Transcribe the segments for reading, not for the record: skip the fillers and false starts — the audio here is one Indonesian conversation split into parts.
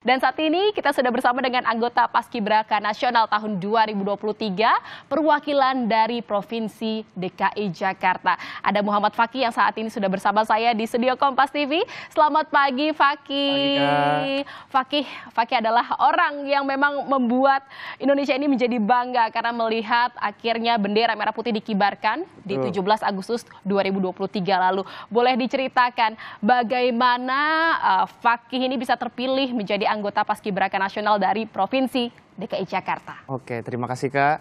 Dan saat ini kita sudah bersama dengan anggota Paskibraka Nasional tahun 2023, perwakilan dari Provinsi DKI Jakarta. Ada Muhammad Fakih yang saat ini sudah bersama saya di studio Kompas TV. Selamat pagi Fakih. Fakih adalah orang yang memang membuat Indonesia ini menjadi bangga karena melihat akhirnya bendera merah putih dikibarkan di 17 Agustus 2023 lalu. Boleh diceritakan bagaimana Fakih ini bisa terpilih menjadi anggota Paskibraka Nasional dari Provinsi DKI Jakarta. Oke, terima kasih Kak.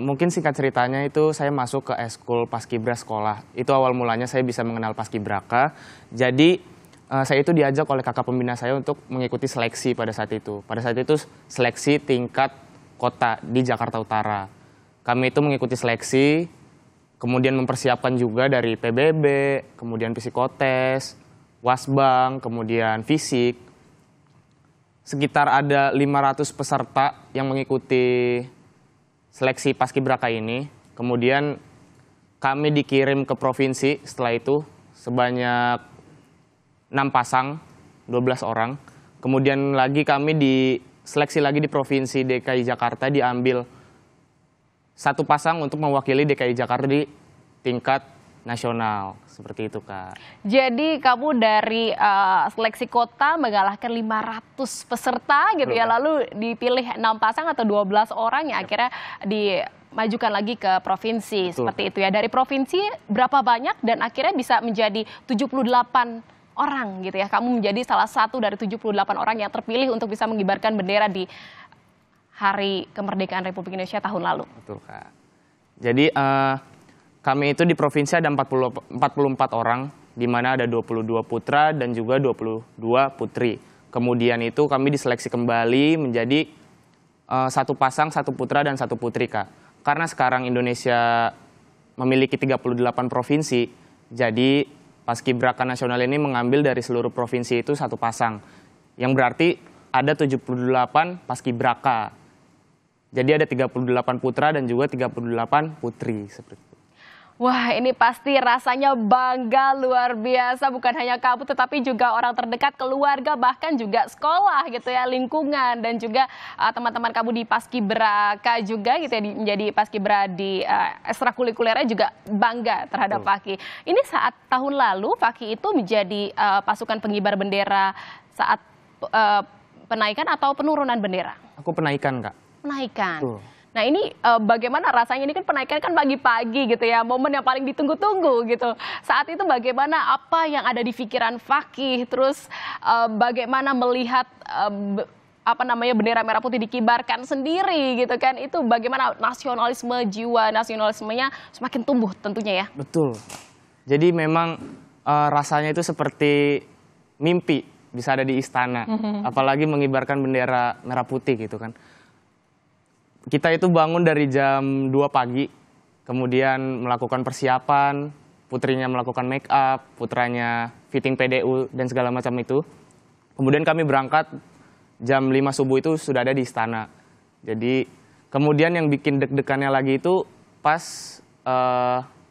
Mungkin singkat ceritanya itu saya masuk ke eskul Paskibra sekolah. Itu awal mulanya saya bisa mengenal Paskibraka. Jadi saya itu diajak oleh kakak pembina saya untuk mengikuti seleksi pada saat itu. Pada saat itu seleksi tingkat kota di Jakarta Utara. Kami itu mengikuti seleksi, kemudian mempersiapkan juga dari PBB, kemudian psikotes, wasbang, kemudian fisik. Sekitar ada 500 peserta yang mengikuti seleksi Paskibraka ini. Kemudian kami dikirim ke provinsi setelah itu sebanyak 6 pasang, 12 orang. Kemudian lagi kami diseleksi lagi di Provinsi DKI Jakarta, diambil 1 pasang untuk mewakili DKI Jakarta di tingkat nasional, seperti itu Kak. Jadi kamu dari seleksi kota mengalahkan 500 peserta gitu ya, lalu dipilih 6 pasang atau 12 orang yang akhirnya dimajukan lagi ke provinsi. Seperti itu ya. Dari provinsi berapa banyak dan akhirnya bisa menjadi 78 orang gitu ya. Kamu menjadi salah satu dari 78 orang yang terpilih untuk bisa mengibarkan bendera di Hari Kemerdekaan Republik Indonesia tahun lalu. Betul Kak. Jadi kami itu di provinsi ada 44 orang, di mana ada 22 putra dan juga 22 putri. Kemudian itu kami diseleksi kembali menjadi 1 pasang, 1 putra dan 1 putri Kak. Karena sekarang Indonesia memiliki 38 provinsi, jadi Paskibraka Nasional ini mengambil dari seluruh provinsi itu 1 pasang. Yang berarti ada 78 Paskibraka. Jadi ada 38 putra dan juga 38 putri seperti itu. Wah, ini pasti rasanya bangga luar biasa, bukan hanya kamu tetapi juga orang terdekat, keluarga, bahkan juga sekolah gitu ya, lingkungan, dan juga teman-teman kamu di Paskibraka juga gitu ya, menjadi Paskibra di ekstrakurikulernya juga bangga terhadap Fakih. Ini saat tahun lalu Fakih itu menjadi pasukan pengibar bendera saat penaikan atau penurunan bendera? Aku penaikan Kak. Penaikan. Nah ini bagaimana rasanya, ini kan penaikan kan pagi-pagi gitu ya, momen yang paling ditunggu-tunggu gitu. Saat itu bagaimana, apa yang ada di pikiran Fakih, terus bagaimana melihat bendera merah putih dikibarkan sendiri gitu kan, itu bagaimana nasionalisme, jiwa nasionalismenya semakin tumbuh tentunya ya. Betul. Jadi memang rasanya itu seperti mimpi bisa ada di istana, apalagi mengibarkan bendera merah putih gitu kan. Kita itu bangun dari jam 2 pagi, kemudian melakukan persiapan, putrinya melakukan make up, putranya fitting PDU dan segala macam itu. Kemudian kami berangkat jam 5 subuh itu sudah ada di istana. Jadi kemudian yang bikin deg-degannya lagi itu pas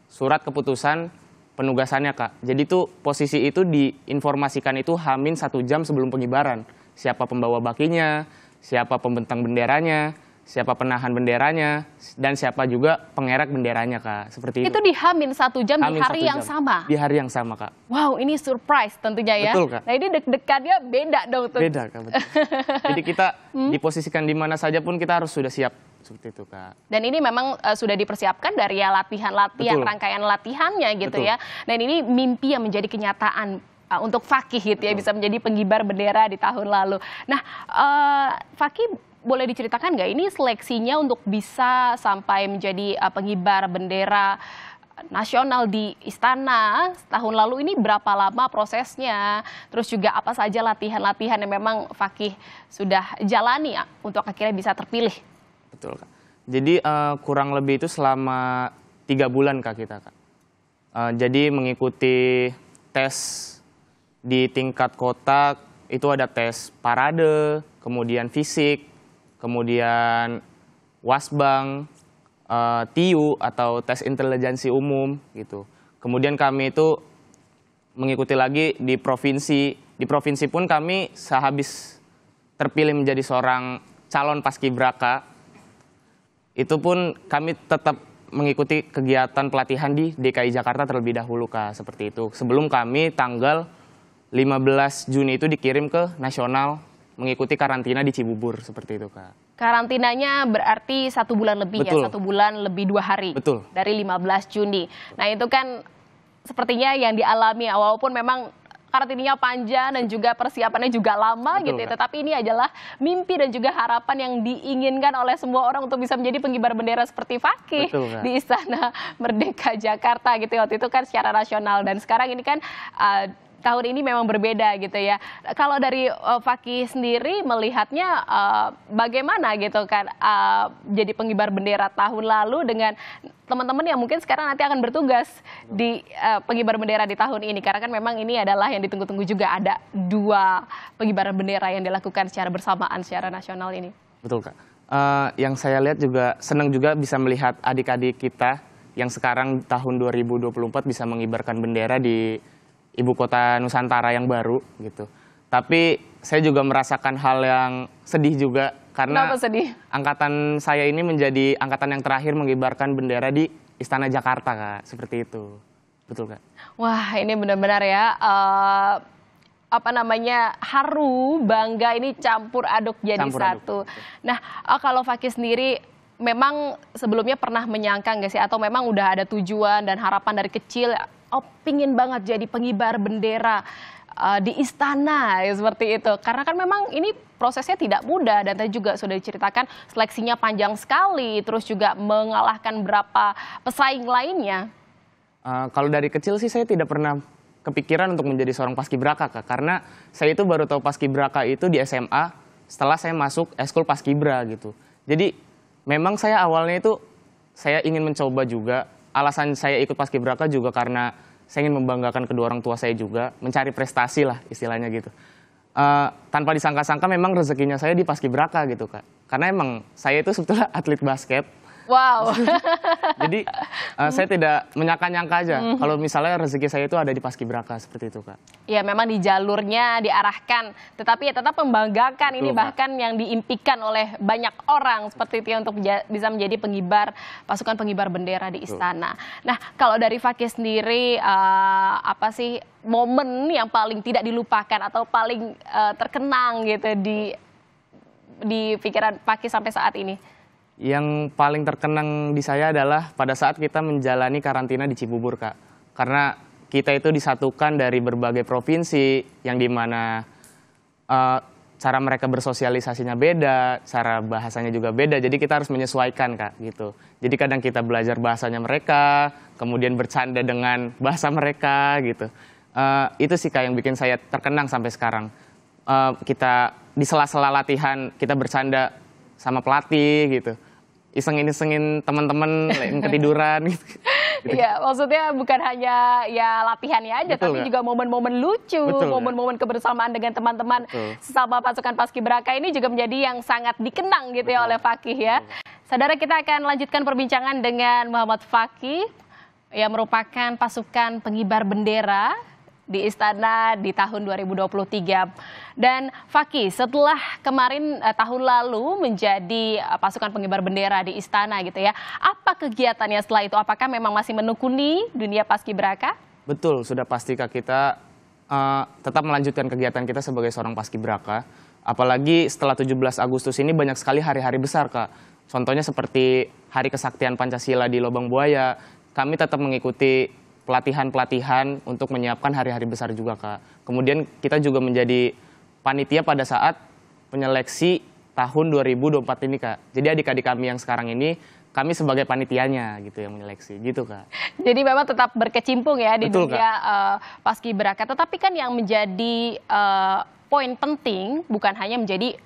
surat keputusan penugasannya Kak. Jadi tuh posisi itu diinformasikan itu H-1 jam sebelum pengibaran. Siapa pembawa bakinya, siapa pembentang benderanya, siapa penahan benderanya, dan siapa juga pengerek benderanya Kak. Seperti itu. Itu di H-1 jam di hari yang sama? Di hari yang sama Kak. Wow, ini surprise tentunya ya. Betul Kak. Nah ini deg-degannya beda dong tuh. Beda Kak, betul. Jadi kita diposisikan di mana saja pun kita harus sudah siap. Seperti itu Kak. Dan ini memang sudah dipersiapkan dari ya latihan-latihan, rangkaian latihannya gitu ya. Dan ini mimpi yang menjadi kenyataan untuk Fakih gitu ya, bisa menjadi pengibar bendera di tahun lalu. Nah Fakih, boleh diceritakan nggak ini seleksinya untuk bisa sampai menjadi pengibar bendera nasional di istana tahun lalu ini berapa lama prosesnya? Terus juga apa saja latihan-latihan yang memang Fakih sudah jalani untuk akhirnya bisa terpilih? Betul Kak. Jadi kurang lebih itu selama 3 bulan Kak kita Kak. Jadi mengikuti tes di tingkat kota, itu ada tes parade, kemudian fisik, kemudian wasbang, TIU atau tes intelijensi umum gitu. Kemudian kami itu mengikuti lagi di provinsi. Di provinsi pun kami sehabis terpilih menjadi seorang calon paskibraka, itu pun kami tetap mengikuti kegiatan pelatihan di DKI Jakarta terlebih dahulu, Kak, seperti itu. Sebelum kami tanggal 15 Juni itu dikirim ke nasional mengikuti karantina di Cibubur, seperti itu, Kak. Karantinanya berarti 1 bulan lebih. Betul. Ya, 1 bulan lebih 2 hari. Betul. Dari 15 Juni. Nah, itu kan sepertinya yang dialami, walaupun memang karantinanya panjang dan juga persiapannya juga lama. Betul, gitu ya. Kak. Tetapi ini adalah mimpi dan juga harapan yang diinginkan oleh semua orang untuk bisa menjadi pengibar bendera seperti Fakih Betul, Kak. di Istana Merdeka Jakarta gitu ya. Waktu itu kan secara nasional, dan sekarang ini kan tahun ini memang berbeda gitu ya. Kalau dari Fakih sendiri melihatnya bagaimana gitu kan jadi pengibar bendera tahun lalu dengan teman-teman yang mungkin sekarang nanti akan bertugas di pengibar bendera di tahun ini, karena kan memang ini adalah yang ditunggu-tunggu juga, ada 2 pengibaran bendera yang dilakukan secara bersamaan secara nasional ini. Betul, Kak. Yang saya lihat juga senang juga bisa melihat adik-adik kita yang sekarang tahun 2024 bisa mengibarkan bendera di ibu kota Nusantara yang baru gitu. Tapi saya juga merasakan hal yang sedih juga karena Kenapa sedih? angkatan saya ini menjadi angkatan yang terakhir mengibarkan bendera di Istana Jakarta, Kak. Seperti itu. Betul, Kak. Wah, ini benar-benar ya haru, bangga, ini campur aduk jadi Campur satu. aduk. Nah, kalau Fakih sendiri memang sebelumnya pernah menyangka nggak sih, atau memang udah ada tujuan dan harapan dari kecil, pingin banget jadi pengibar bendera di istana ya, seperti itu? Karena kan memang ini prosesnya tidak mudah, dan tadi juga sudah diceritakan seleksinya panjang sekali, terus juga mengalahkan berapa pesaing lainnya. Kalau dari kecil sih saya tidak pernah kepikiran untuk menjadi seorang paskibraka, Kak. Karena saya itu baru tahu paskibraka itu di SMA setelah saya masuk eskul paskibra gitu. Jadi memang saya awalnya itu saya ingin mencoba juga. Alasan saya ikut paskibraka juga karena saya ingin membanggakan kedua orang tua saya juga, mencari prestasi lah istilahnya gitu. Tanpa disangka-sangka memang rezekinya saya di paskibraka gitu, Kak. Karena emang saya itu sebetulnya atlet basket. Wow. Jadi saya tidak menyangka-nyangka aja kalau misalnya rezeki saya itu ada di paskibraka, seperti itu, Kak. Ya, memang di jalurnya diarahkan, tetapi ya tetap membanggakan. Ini Betul, Kak. bahkan yang diimpikan oleh banyak orang seperti itu ya, untuk bisa menjadi pasukan pengibar bendera di istana. Nah, kalau dari Fakih sendiri apa sih momen yang paling tidak dilupakan atau paling terkenang gitu di pikiran Fakih sampai saat ini? Yang paling terkenang di saya adalah pada saat kita menjalani karantina di Cibubur, Kak. Karena kita itu disatukan dari berbagai provinsi yang dimana cara mereka bersosialisasinya beda, cara bahasanya juga beda. Jadi kita harus menyesuaikan, Kak, gitu. Jadi kadang kita belajar bahasanya mereka, kemudian bercanda dengan bahasa mereka gitu. Itu sih, Kak, yang bikin saya terkenang sampai sekarang. Kita di sela-sela latihan kita bercanda sama pelatih gitu, isengin teman-teman yang ketiduran gitu. Iya, maksudnya bukan hanya ya latihannya aja, Betul, tapi Kak. juga momen-momen lucu, Betul, Kak. momen-momen kebersamaan dengan teman-teman Betul. sesama pasukan paskibraka ini juga menjadi yang sangat dikenang gitu ya Betul. oleh Fakih ya. Saudara, kita akan lanjutkan perbincangan dengan Muhammad Fakih yang merupakan pasukan pengibar bendera di istana di tahun 2023. Dan Fakih, setelah kemarin tahun lalu menjadi pasukan pengibar bendera di istana gitu ya, apa kegiatannya setelah itu? Apakah memang masih menekuni dunia paskibraka? Betul, sudah pasti, Kak, kita tetap melanjutkan kegiatan kita sebagai seorang paskibraka. Apalagi setelah 17 Agustus ini banyak sekali hari-hari besar, Kak. Contohnya seperti Hari Kesaktian Pancasila di Lobang Buaya. Kami tetap mengikuti pelatihan-pelatihan untuk menyiapkan hari-hari besar juga, Kak. Kemudian kita juga menjadi panitia pada saat penyeleksi tahun 2024 ini, Kak. Jadi adik-adik kami yang sekarang ini, kami sebagai panitianya gitu yang menyeleksi, gitu, Kak. Jadi memang tetap berkecimpung ya di Betul, dunia paskibraka. Tetapi kan yang menjadi poin penting bukan hanya menjadi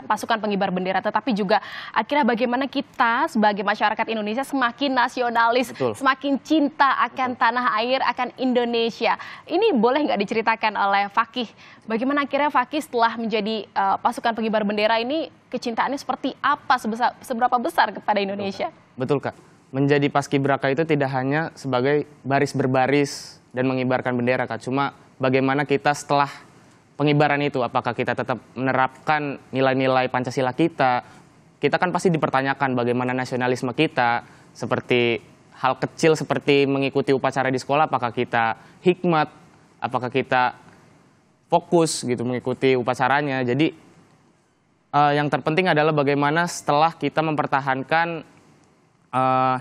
pasukan pengibar bendera, tetapi juga akhirnya bagaimana kita sebagai masyarakat Indonesia semakin nasionalis, Betul. semakin cinta akan tanah air, akan Indonesia. Ini boleh nggak diceritakan oleh Fakih, bagaimana akhirnya Fakih setelah menjadi pasukan pengibar bendera ini, kecintaannya seperti apa, seberapa besar kepada Indonesia? Betul, Kak. Menjadi paskibraka itu tidak hanya sebagai baris berbaris dan mengibarkan bendera, Kak. Cuma bagaimana kita setelah pengibaran itu. Apakah kita tetap menerapkan nilai-nilai Pancasila kita? Kita kan pasti dipertanyakan bagaimana nasionalisme kita, seperti hal kecil seperti mengikuti upacara di sekolah, apakah kita hikmat, apakah kita fokus gitu mengikuti upacaranya. Jadi yang terpenting adalah bagaimana setelah kita mempertahankan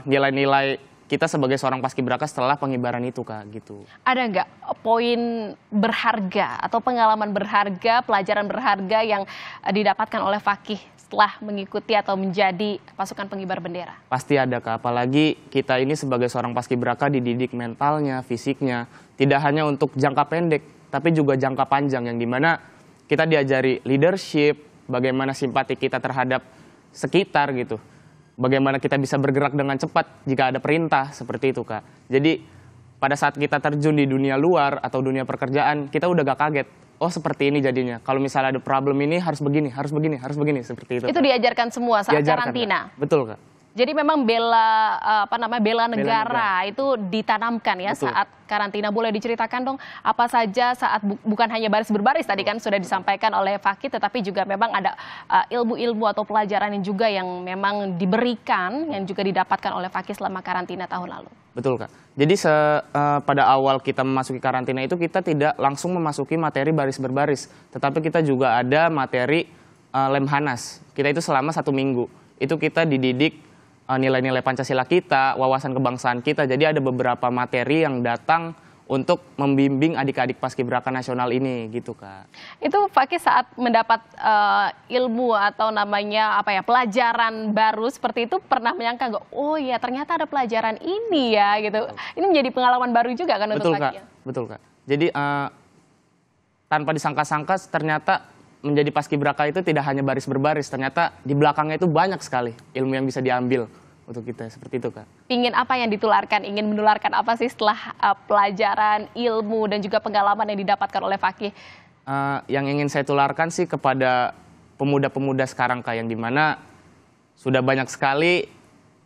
nilai-nilai kita sebagai seorang paskibraka setelah pengibaran itu, Kak, gitu. Ada nggak poin berharga atau pengalaman berharga, pelajaran berharga yang didapatkan oleh Fakih setelah mengikuti atau menjadi pasukan pengibar bendera? Pasti ada, Kak. Apalagi kita ini sebagai seorang paskibraka dididik mentalnya, fisiknya, tidak hanya untuk jangka pendek, tapi juga jangka panjang, yang dimana kita diajari leadership, bagaimana simpati kita terhadap sekitar gitu. Bagaimana kita bisa bergerak dengan cepat jika ada perintah, seperti itu, Kak. Jadi pada saat kita terjun di dunia luar atau dunia pekerjaan, kita udah gak kaget. Oh, seperti ini jadinya. Kalau misalnya ada problem ini harus begini, harus begini, harus begini, seperti itu. Itu, Kak, diajarkan semua saat karantina. Kak. Betul, Kak. Jadi memang bela negara itu ditanamkan ya. Betul. Saat karantina. Boleh diceritakan dong apa saja saat bukan hanya baris berbaris tadi kan sudah disampaikan oleh Fakih, tetapi juga memang ada ilmu-ilmu atau pelajaran yang juga yang memang diberikan, yang juga didapatkan oleh Fakih selama karantina tahun lalu. Betul, Kak. Jadi pada awal kita memasuki karantina itu kita tidak langsung memasuki materi baris berbaris, tetapi kita juga ada materi Lemhanas. Kita itu selama 1 minggu itu kita dididik nilai-nilai Pancasila kita, wawasan kebangsaan kita. Jadi ada beberapa materi yang datang untuk membimbing adik-adik paskibraka nasional ini, gitu, Kak. Itu Fakih saat mendapat ilmu atau namanya pelajaran baru seperti itu pernah menyangka nggak? Oh ya, ternyata ada pelajaran ini ya, gitu. Ini menjadi pengalaman baru juga kan untuk Fakih? Betul, Kak. Jadi tanpa disangka-sangka ternyata menjadi paskibraka itu tidak hanya baris berbaris, ternyata di belakangnya itu banyak sekali ilmu yang bisa diambil untuk kita, seperti itu, Kak. Ingin apa yang ditularkan? Ingin menularkan apa sih setelah pelajaran, ilmu, dan juga pengalaman yang didapatkan oleh Fakih? Yang ingin saya tularkan sih kepada pemuda-pemuda sekarang, Kak, yang dimana sudah banyak sekali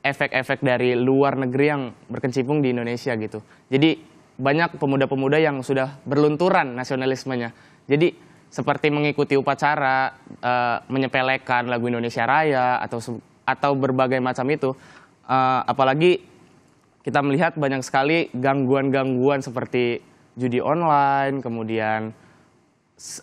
efek-efek dari luar negeri yang berkecimpung di Indonesia gitu. Jadi banyak pemuda-pemuda yang sudah berlunturan nasionalismenya. Jadi seperti mengikuti upacara, menyepelekan lagu Indonesia Raya, atau berbagai macam itu. Apalagi kita melihat banyak sekali gangguan-gangguan seperti judi online, kemudian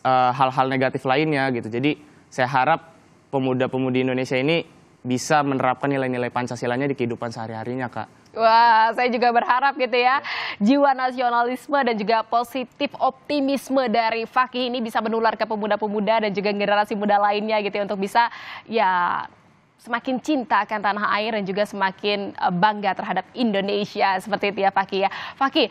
hal-hal negatif lainnya gitu. Jadi saya harap pemuda-pemudi Indonesia ini bisa menerapkan nilai-nilai Pancasilanya di kehidupan sehari-harinya, Kak. Wah, saya juga berharap gitu ya, jiwa nasionalisme dan juga positif optimisme dari Fakih ini bisa menular ke pemuda-pemuda dan juga generasi muda lainnya gitu ya, untuk bisa ya semakin cinta akan tanah air dan juga semakin bangga terhadap Indonesia, seperti itu ya Fakih ya. Fakih,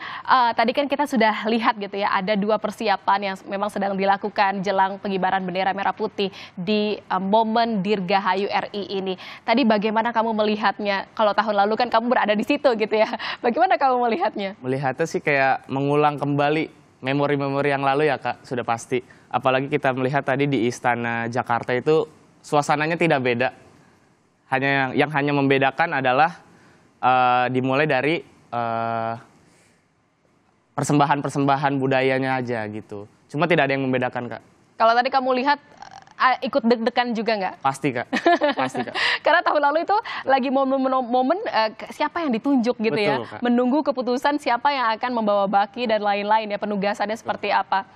tadi kan kita sudah lihat gitu ya, ada 2 persiapan yang memang sedang dilakukan jelang pengibaran bendera merah putih di momen Dirgahayu RI ini. Tadi bagaimana kamu melihatnya? Kalau tahun lalu kan kamu berada di situ gitu ya. Bagaimana kamu melihatnya? Melihatnya sih kayak mengulang kembali memori-memori yang lalu ya, Kak, sudah pasti. Apalagi kita melihat tadi di Istana Jakarta itu suasananya tidak beda. Yang hanya membedakan adalah dimulai dari persembahan-persembahan budayanya aja gitu. Cuma tidak ada yang membedakan, Kak. Kalau tadi kamu lihat ikut deg-degan juga nggak? Pasti, Kak. Pasti, Kak. Karena tahun lalu itu lagi momen siapa yang ditunjuk gitu. Betul, ya. Kak. Menunggu keputusan siapa yang akan membawa baki dan lain-lain ya, penugasannya seperti apa.